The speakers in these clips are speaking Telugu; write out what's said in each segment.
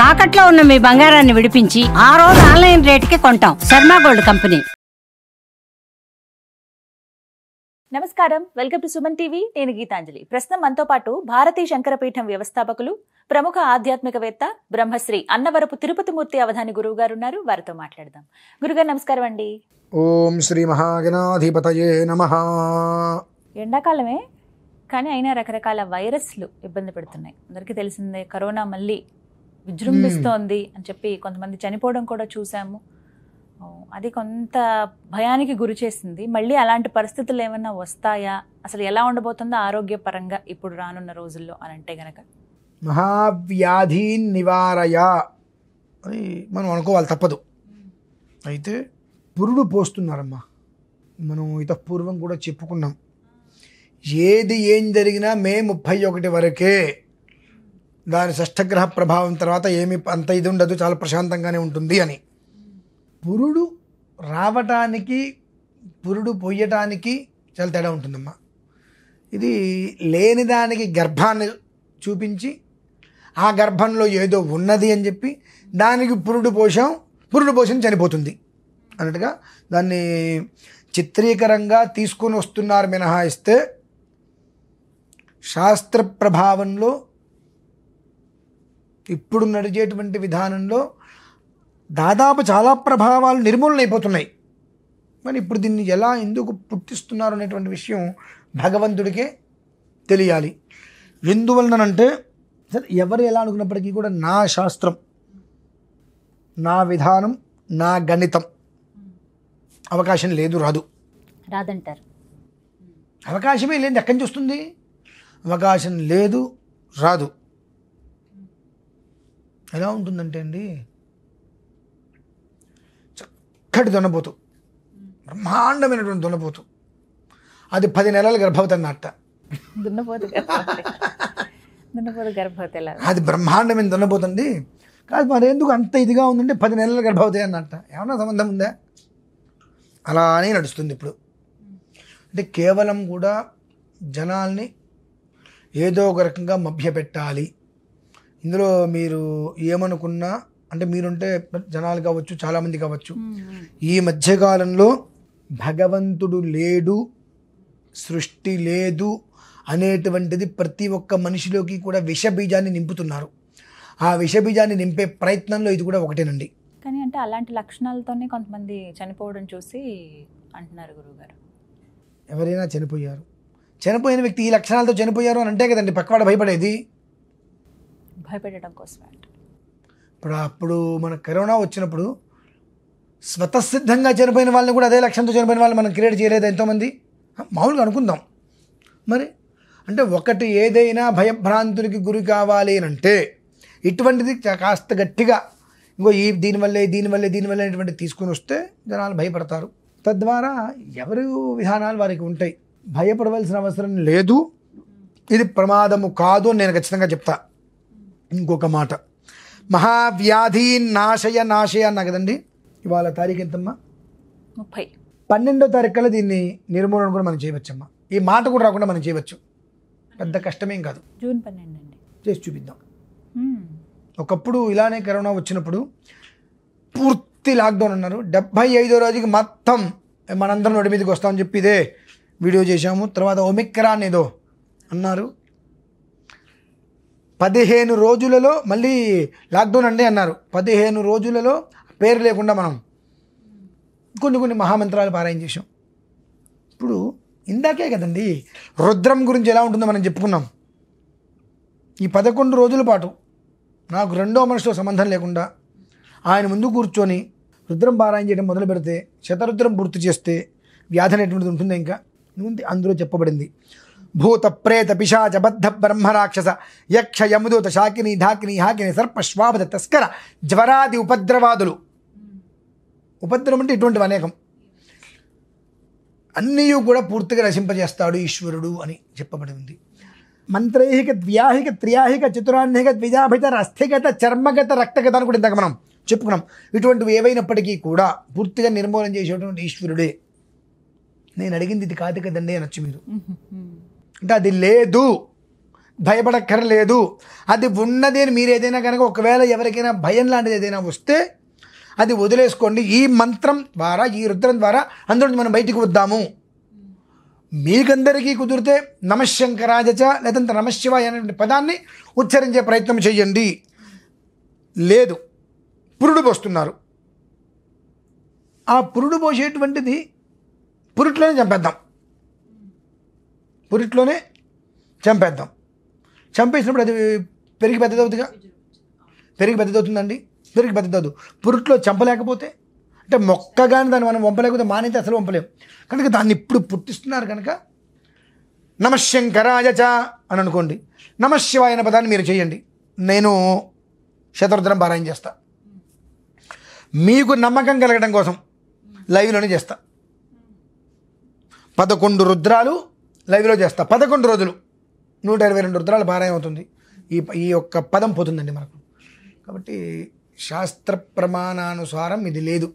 తాకట్లో ఉన్న మీ బంగారాన్ని విడిపించి ఆ రోజు ఆన్లైన్ రేటుకి కొంటాం. Sharma gold company. నమస్కారం, వెల్కమ్ టు సుమన్ టీవీ. నేను గీతాంజలి. ప్రస్తుతం మనతో పాటు భారతీయ శంకరపీఠం వ్యవస్థాపకులు, ప్రముఖ ఆధ్యాత్మికవేత్త, బ్రహ్మశ్రీ అన్నవరపు తిరుపతిమూర్తి అవధాని గురువు గారు ఉన్నారు. వారితో మాట్లాడదాం. గురుగారు నమస్కారం అండి. ఓం శ్రీ మహాగణాధిపతయే నమః. ఎండాకాలమే కానీ అయినా రకరకాల వైరస్లు ఇబ్బంది పెడుతున్నాయి. అందరికీ తెలిసిందే, కరోనా మళ్ళీ విజృంభిస్తోంది అని చెప్పి కొంతమంది చనిపోవడం కూడా చూసాము. అది కొంత భయానికి గురి చేసింది. మళ్ళీ అలాంటి పరిస్థితులు ఏమైనా వస్తాయా, అసలు ఎలా ఉండబోతుందో ఆరోగ్యపరంగా ఇప్పుడు రానున్న రోజుల్లో అని అంటే గనక? మహావ్యాధి నివారయ అని మనం అనుకోవాలి, తప్పదు. అయితే పురుడు పోస్తున్నారమ్మా. మనం ఇతపూర్వం కూడా చెప్పుకున్నాం, ఏది ఏం జరిగినా మే 31 వరకే. దాని షష్ఠగ్రహ ప్రభావం తర్వాత ఏమి అంత ఇది ఉండదు, చాలా ప్రశాంతంగానే ఉంటుంది అని. పురుడు రావటానికి పురుడు పొయ్యటానికి చాలా తేడా ఉంటుందమ్మా. ఇది లేని దానికి గర్భాన్ని చూపించి ఆ గర్భంలో ఏదో ఉన్నది అని చెప్పి దానికి పురుడు పోసిన చనిపోతుంది అన్నట్టుగా దాన్ని చిత్రీకరంగా తీసుకొని వస్తున్నారు మినహాయిస్తే శాస్త్ర ప్రభావంలో ఇప్పుడు నడిచేటువంటి విధానంలో దాదాపు చాలా ప్రభావాలు నిర్మూలన అయిపోతున్నాయి. మరి ఇప్పుడు దీన్ని ఎలా ఎందుకు పుట్టిస్తున్నారు అనేటువంటి విషయం భగవంతుడికే తెలియాలి. ఎందువలనంటే సరే, ఎవరు ఎలా అనుకున్నప్పటికీ కూడా నా శాస్త్రం, నా విధానం, నా గణితం అవకాశం లేదు, రాదంటారు. అవకాశమే లేదు, ఎక్కడి నుంచి వస్తుంది? అవకాశం లేదు, రాదు. ఎలా ఉంటుందంటే అండి, చక్కటి దొన్నపోతు, బ్రహ్మాండమైనటువంటి దొన్నపోతు, అది 10 నెలల గర్భవతి అన్నట్ట. అది బ్రహ్మాండమైన దొన్నపోతుంది కాదు. మరి ఎందుకు అంత ఇదిగా ఉందంటే 10 నెలల గర్భవతి అన్నట్ట. ఏమన్నా సంబంధం ఉందా? అలానే నడుస్తుంది ఇప్పుడు. అంటే కేవలం కూడా జనాల్ని ఏదో ఒక రకంగా మభ్యపెట్టాలి. ఇందులో మీరు ఏమనుకున్నా, అంటే మీరుంటే జనాలు కావచ్చు, చాలామంది కావచ్చు, ఈ మధ్యకాలంలో భగవంతుడు లేడు, సృష్టి లేదు అనేటువంటిది ప్రతి ఒక్క మనిషిలోకి కూడా విషబీజాన్ని నింపుతున్నారు. ఆ విషబీజాన్ని నింపే ప్రయత్నంలో ఇది కూడా ఒకటేనండి. కానీ అంటే అలాంటి లక్షణాలతోనే కొంతమంది చనిపోవడం చూసి అంటున్నారు గురువుగారు. ఎవరైనా చనిపోయిన వ్యక్తి ఈ లక్షణాలతో చనిపోయారు అని అంటే కదండి పక్కవాడ భయపడేది. భయపెట్టడం కోసమే. అప్పుడు మన కరోనా వచ్చినప్పుడు స్వతసిద్ధంగా చనిపోయిన వాళ్ళని కూడా అదే లక్ష్యంతో చనిపోయిన వాళ్ళని మనం క్రియేట్ చేయలేదు ఎంతోమంది. మామూలుగా అనుకుందాం. మరి అంటే ఒకటి ఏదైనా భయభ్రాంతులకి గురి కావాలి అని అంటే ఇటువంటిది కాస్త గట్టిగా ఇంకో దీనివల్లే అనేటువంటి తీసుకుని వస్తే జనాలు భయపడతారు. తద్వారా ఎవరి విధానాలు వారికి ఉంటాయి. భయపడవలసిన అవసరం లేదు. ఇది ప్రమాదము కాదు అని నేను ఖచ్చితంగా చెప్తా. ఇంకొక మాట, మహావ్యాధి నాశయ అన్నా కదండి. ఇవాళ తారీఖు ఎంతమ్మా? 30. 12వ తారీఖు కల్లా దీన్ని నిర్మూలన కూడా మనం చేయవచ్చమ్మా. ఈ మాట కూడా రాకుండా మనం చేయవచ్చు. పెద్ద కష్టమేం కాదు. జూన్ 12 అండి. చేసి చూపిద్దాం. ఒకప్పుడు ఇలానే కరోనా వచ్చినప్పుడు పూర్తి లాక్డౌన్ అన్నారు. 75వ రోజుకి మొత్తం మనందరం నోటి మీదకి వస్తామని చెప్పి ఇదే వీడియో చేశాము. తర్వాత ఒమిక్రాన్ ఏదో అన్నారు. 15 రోజులలో మళ్ళీ లాక్డౌన్ అండి అన్నారు. 15 రోజులలో పేరు లేకుండా మనం కొన్ని మహామంత్రాలు పారాయణ చేసాం. ఇప్పుడు ఇందాకే కదండి రుద్రం గురించి ఎలా ఉంటుందో మనం చెప్పుకున్నాం. ఈ 11 రోజుల పాటు నాకు రెండో మనిషితో సంబంధం లేకుండా ఆయన ముందు కూర్చొని రుద్రం పారాయణ చేయడం మొదలు పెడితే, శతరుద్రం పూర్తి చేస్తే వ్యాధి అనేటువంటిది ఉంటుందా? ఇంకా ఉంది. అందులో చెప్పబడింది, భూత ప్రేత పిశాచ బద్ధ బ్రహ్మరాక్షస యక్ష యముదూత శాకిని ఢాకిని హాకిని సర్ప శ్వాపద తస్కర జ్వరాది ఉపద్రవాదులు. ఉపద్రవం అంటే ఇటువంటివి అనేకం. అన్నీ కూడా పూర్తిగా నశింపజేస్తాడు ఈశ్వరుడు అని చెప్పబడి ఉంది. మంత్రైహిక ద్వ్యాహిక త్రియాహిక చతురాన్హిక ద్విజాభిత అస్థిగత చర్మగత రక్తగత అని కూడా ఇందాక మనం చెప్పుకున్నాం. ఇటువంటివి ఏవైనప్పటికీ కూడా పూర్తిగా నిర్మూలన చేసేటువంటి ఈశ్వరుడే. నేను అడిగింది ఇది కాదు కదండి అనొచ్చు మీరు. అంటే అది లేదు, భయపడక్కర్లేదు. అది ఉన్నది అని మీరు ఏదైనా కనుక ఒకవేళ ఎవరికైనా భయం లాంటిది ఏదైనా వస్తే అది వదిలేసుకోండి. ఈ మంత్రం ద్వారా, ఈ రుద్రం ద్వారా అందులో నుంచి మనం బయటికి వద్దాము. మీకందరికీ కుదిరితే నమశంకరాజచ లేదంటే నమశివాయ అనే పదాన్ని ఉచ్చరించే ప్రయత్నం చేయండి. లేదు, పురుడు పోస్తున్నారు, ఆ పురుడు పోసేటువంటిది పురిట్లోనే చంపేద్దాం. పురిట్లోనే చంపేద్దాం. చంపేసినప్పుడు అది పెరిగి పెద్దదవుతుందిగా. పెరిగి పెద్దదవుతుందండి. పెరిగి పెద్దదవుతుంది. పురిట్లో చంపలేకపోతే అంటే మొక్కగాని దాన్ని మనం వంపలేకపోతే మానైతే అసలు వంపలేము. కనుక దాన్ని ఇప్పుడు పుట్టిస్తున్నారు కనుక నమశంకరాజచ అని అనుకోండి. నమశివాయ అనే పదాన్ని మీరు చేయండి. నేను శతరుద్రం పారాయణ చేస్తా. మీకు నమ్మకం కలగడం కోసం లైవ్లోనే చేస్తా. 11 రుద్రాలు లైవ్లో చేస్తా. 11 రోజులు 122 రుద్రాలు పారాయణ అవుతుంది. ఈ యొక్క పదం పోతుందండి మనకు. కాబట్టి శాస్త్ర ప్రమాణానుసారం ఇది లేదు,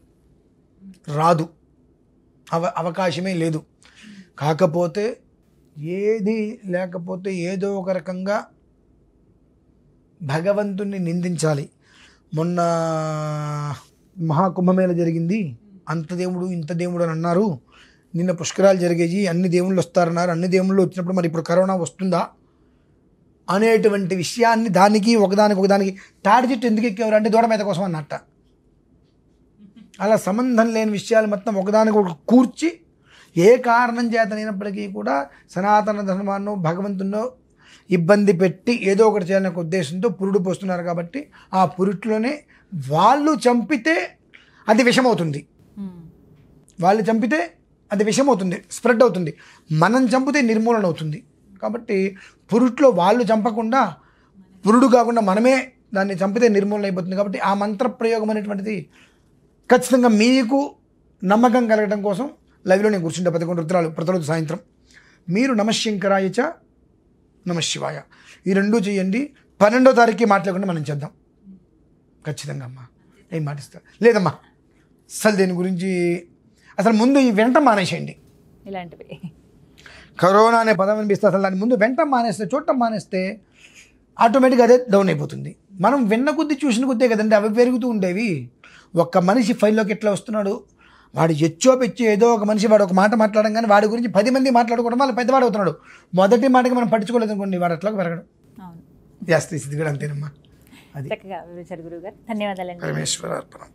రాదు, అవకాశమే లేదు. కాకపోతే ఏది లేకపోతే ఏదో ఒక రకంగా భగవంతుణ్ణి నిందించాలి. మొన్న మహాకుంభమేళ జరిగింది, అంత దేవుడు ఇంత దేవుడు అని అన్నారు. నిన్న పుష్కరాలు జరిగేవి, అన్ని దేవుళ్ళు వస్తారన్నారు. అన్ని దేవుళ్ళు వచ్చినప్పుడు మరి ఇప్పుడు కరోనా వస్తుందా అనేటువంటి విషయాన్ని దానికి ఒకదానికి తాడి చెట్టు ఎందుకు ఎక్కేవారు అంటే దూడ మీద కోసం అన్నట్ట. అలా సంబంధం లేని విషయాలు మొత్తం ఒకదానికి ఒక కూర్చి ఏ కారణం చేతనైనప్పటికీ కూడా సనాతన ధర్మాన్ని భగవంతున్నో ఇబ్బంది పెట్టి ఏదో ఒకటి చేయాలనే ఉద్దేశంతో పురుడు పోస్తున్నారు. కాబట్టి ఆ పురుట్లోనే వాళ్ళు చంపితే అది విషమవుతుంది. వాళ్ళు చంపితే అది విషమవుతుంది, స్ప్రెడ్ అవుతుంది. మనం చంపితే నిర్మూలన అవుతుంది. కాబట్టి పురుట్లో వాళ్ళు చంపకుండా, పురుడు కాకుండా మనమే దాన్ని చంపితే నిర్మూలన అయిపోతుంది. కాబట్టి ఆ మంత్ర ప్రయోగం అనేటువంటిది ఖచ్చితంగా మీకు నమ్మకం కలగడం కోసం లైవ్లో నేను కూర్చుంటే 11 రుద్రాలు ప్రతిరోజు సాయంత్రం. మీరు నమశంకరాయచ నమశివాయ ఈ రెండూ చేయండి. 12వ తారీఖుకి మాట్లాడకుండా మనం చేద్దాం ఖచ్చితంగా. అమ్మా ఏం మాటిస్తా లేదమ్మా, అసలు దీని గురించి అసలు ముందు ఈ వెంట మానేసేయండి. ఇలాంటివి కరోనా అనే పదం వినిపిస్తే అసలు దాని ముందు వెంట మానేస్తే, చూడటం మానేస్తే ఆటోమేటిక్గా అదే డౌన్ అయిపోతుంది. మనం విన్న కొద్దీ చూసిన కొద్దే కదండి అవి పెరుగుతూ ఉండేవి. ఒక్క మనిషి ఫైల్లోకి ఎట్లా వస్తున్నాడు, వాడు ఎచ్చో పెచ్చో ఏదో ఒక మనిషి వాడు ఒక మాట మాట్లాడడం కానీ వాడి గురించి 10 మంది మాట్లాడుకోవడం వల్ల పెద్దవాడు అవుతున్నాడు. మొదటి మాటకి మనం పట్టించుకోలేదు అనుకోండి, వాడు అట్లా పెరగడం. అవును, జాస్తి ఇది కూడా అంతేనమ్మా. అది చక్కగా వివరించారు గురువు గారు. ధన్యవాదాలండి. పరమేశ్వర అర్పణం.